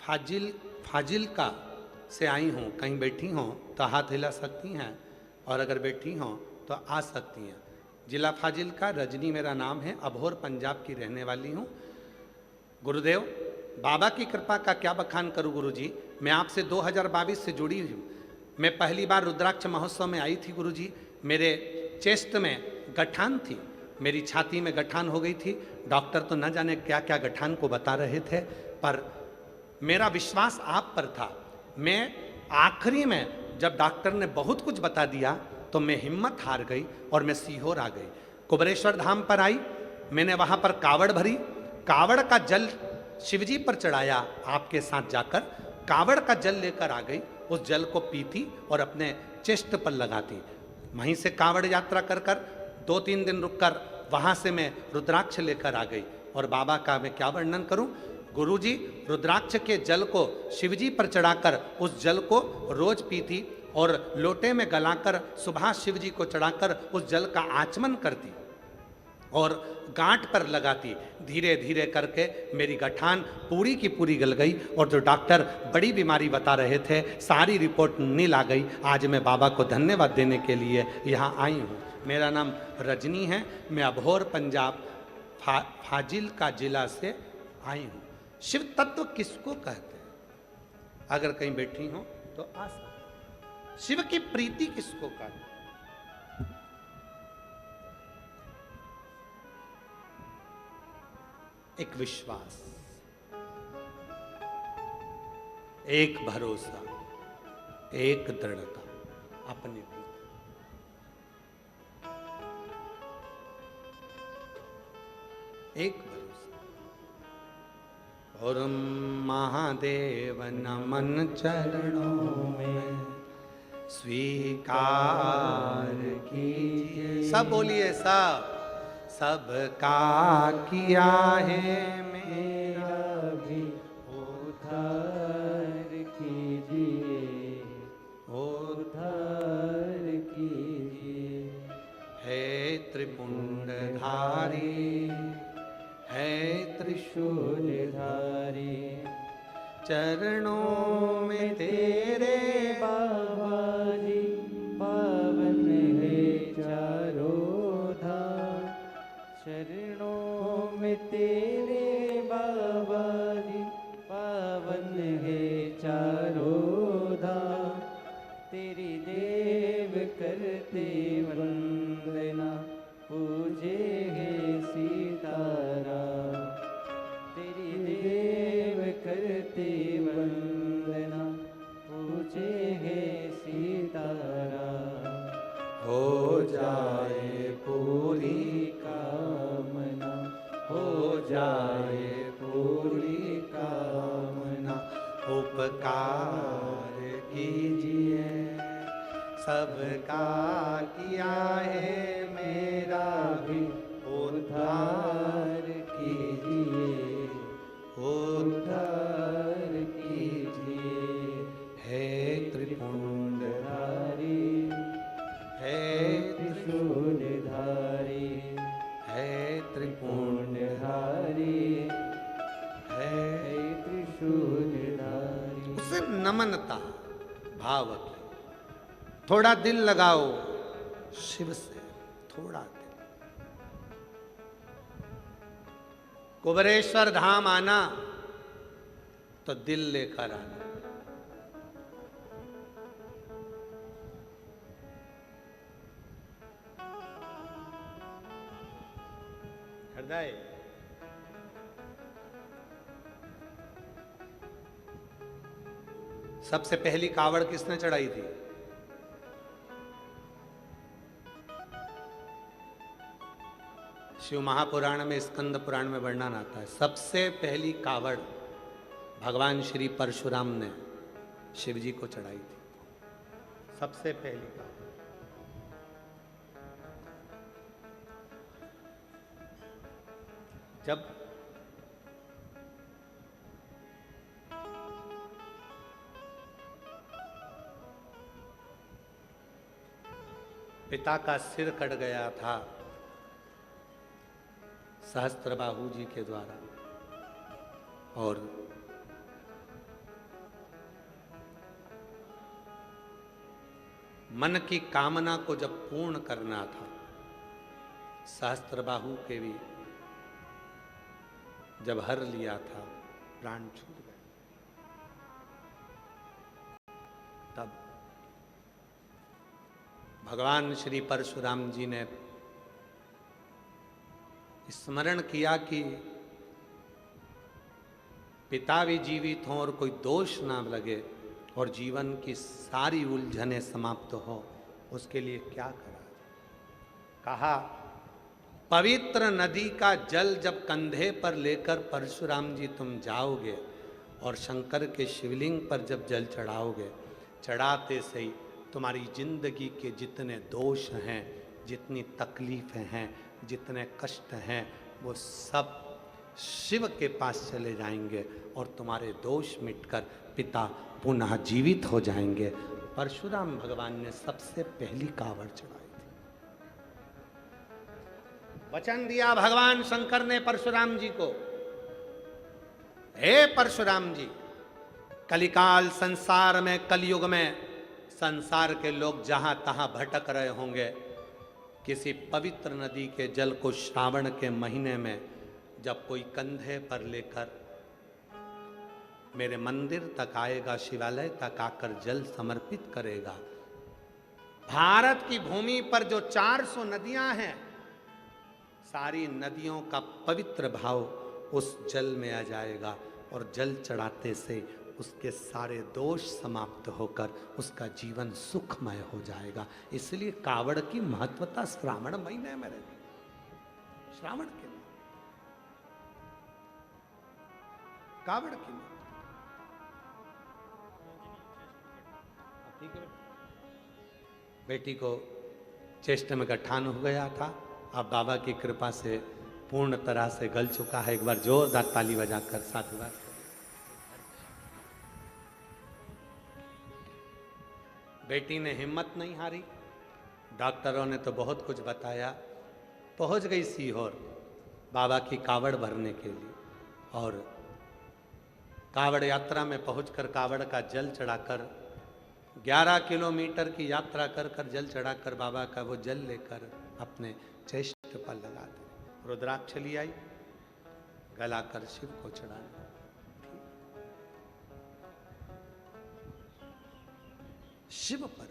फाजिलका से आई हूँ, कहीं बैठी हों तो हाथ हिला सकती हैं, और अगर बैठी हों तो आ सकती हैं। जिला फाजिलका, रजनी मेरा नाम है, अबोहर पंजाब की रहने वाली हूँ। गुरुदेव, बाबा की कृपा का क्या बखान करूँ गुरुजी। मैं आपसे 2022 से जुड़ी हूँ। मैं पहली बार रुद्राक्ष महोत्सव में आई थी गुरुजी। मेरे चेस्ट में गठान थी, मेरी छाती में गठान हो गई थी। डॉक्टर तो न जाने क्या क्या गठान को बता रहे थे, पर मेरा विश्वास आप पर था। मैं आखिरी में जब डॉक्टर ने बहुत कुछ बता दिया तो मैं हिम्मत हार गई और मैं सीहोर आ गई। कुबरेश्वर धाम पर आई, मैंने वहाँ पर कावड़ भरी, कावड़ का जल शिवजी पर चढ़ाया। आपके साथ जाकर कावड़ का जल लेकर आ गई, उस जल को पीती और अपने चेस्ट पर लगाती। वहीं से कावड़ यात्रा कर कर 2-3 दिन रुककर वहाँ से मैं रुद्राक्ष लेकर आ गई। और बाबा का मैं क्या वर्णन करूं। गुरुजी रुद्राक्ष के जल को शिवजी पर चढ़ाकर उस जल को रोज पीती और लोटे में गलाकर सुबह शिवजी को चढ़ाकर उस जल का आचमन करती और गांठ पर लगाती। धीरे धीरे करके मेरी गठान पूरी की पूरी गल गई और जो डॉक्टर बड़ी बीमारी बता रहे थे सारी रिपोर्ट नील आ गई। आज मैं बाबा को धन्यवाद देने के लिए यहाँ आई हूँ। मेरा नाम रजनी है, मैं अबोहर पंजाब फाजिलका जिला से आई हूँ। शिव तत्व किसको कहते हैं? अगर कहीं बैठी हो तो आ सकते। शिव की प्रीति किसको कहते हैं? एक विश्वास, एक भरोसा, एक दृढ़ता अपने भीतर। एक भरोसा। और महादेव नमन चरणों में स्वीकार कीजिए। सब बोलिए, सब सबका किया है मेरा भी उद्धार कीजिए, उद्धार कीजिए। है त्रिपुंडधारी, है त्रिशूलधारी, चरणों में तेरे बाबा जी पावन है चारों धाम। चरणों में तेरे बाबा जी पावन है चारों धाम। तेरी देव करते वंदना, पूजे है सीताराम। तेरी देव करते वंदना, पूजे है सीताराम। हो जाए पूरी कामना, हो जाए पूरी कामना। उपकार कीजिए, सबका किया है मेरा भी उद्धार कीजिए, उद्धार कीजिए। है त्रिपुंडधारी, है त्रिशूलधारी, है त्रिपुंडधारी, है त्रिशूलधारी। उसे नमनता भाव की, थोड़ा दिल लगाओ शिव से, थोड़ा दिल। कुबरेश्वर धाम आना तो दिल लेकर आना। हृदय सबसे पहली कावड़ किसने चढ़ाई थी? शिव महापुराण में, स्कंद पुराण में वर्णन आता है, सबसे पहली कावड़ भगवान श्री परशुराम ने शिव जी को चढ़ाई थी। सबसे पहली कावड़। जब पिता का सिर कट गया था सहस्त्रबाहु जी के द्वारा, और मन की कामना को जब पूर्ण करना था, सहस्त्रबाहु के भी जब हर लिया था, प्राण छूट गए, तब भगवान श्री परशुराम जी ने स्मरण किया कि पिता भी जीवित हों और कोई दोष ना लगे और जीवन की सारी उलझनें समाप्त हो, उसके लिए क्या करा। कहा, पवित्र नदी का जल जब कंधे पर लेकर परशुराम जी तुम जाओगे और शंकर के शिवलिंग पर जब जल चढ़ाओगे, चढ़ाते से ही तुम्हारी जिंदगी के जितने दोष हैं, जितनी तकलीफें हैं, जितने कष्ट हैं, वो सब शिव के पास चले जाएंगे और तुम्हारे दोष मिटकर पिता पुनः जीवित हो जाएंगे। परशुराम भगवान ने सबसे पहली कावड़ चढ़ाई थी। वचन दिया भगवान शंकर ने परशुराम जी को, हे परशुराम जी, कलिकाल संसार में, कलयुग में संसार के लोग जहां तहां भटक रहे होंगे, किसी पवित्र नदी के जल को श्रावण के महीने में जब कोई कंधे पर लेकर मेरे मंदिर तक आएगा, शिवालय तक आकर जल समर्पित करेगा, भारत की भूमि पर जो 400 नदियां हैं, सारी नदियों का पवित्र भाव उस जल में आ जाएगा और जल चढ़ाते से उसके सारे दोष समाप्त होकर उसका जीवन सुखमय हो जाएगा। इसलिए कावड़ की महत्वता श्रावण महीने में रहती, श्रावण के महीने कावड़ की महत्वता। बेटी को चेष्ट में गठान हो गया था, अब बाबा की कृपा से पूर्ण तरह से गल चुका है। एक बार जोरदार ताली बजाकर साधुवाद। बेटी ने हिम्मत नहीं हारी, डॉक्टरों ने तो बहुत कुछ बताया, पहुंच गई सीहोर बाबा की कावड़ भरने के लिए और कावड़ यात्रा में पहुंचकर कावड़ का जल चढ़ाकर 11 किलोमीटर की यात्रा कर कर जल चढ़ाकर बाबा का वो जल लेकर अपने चेस्ट पर लगा दे। रुद्राक्ष ली आई, गलाकर शिव को चढ़ाना। शिव पर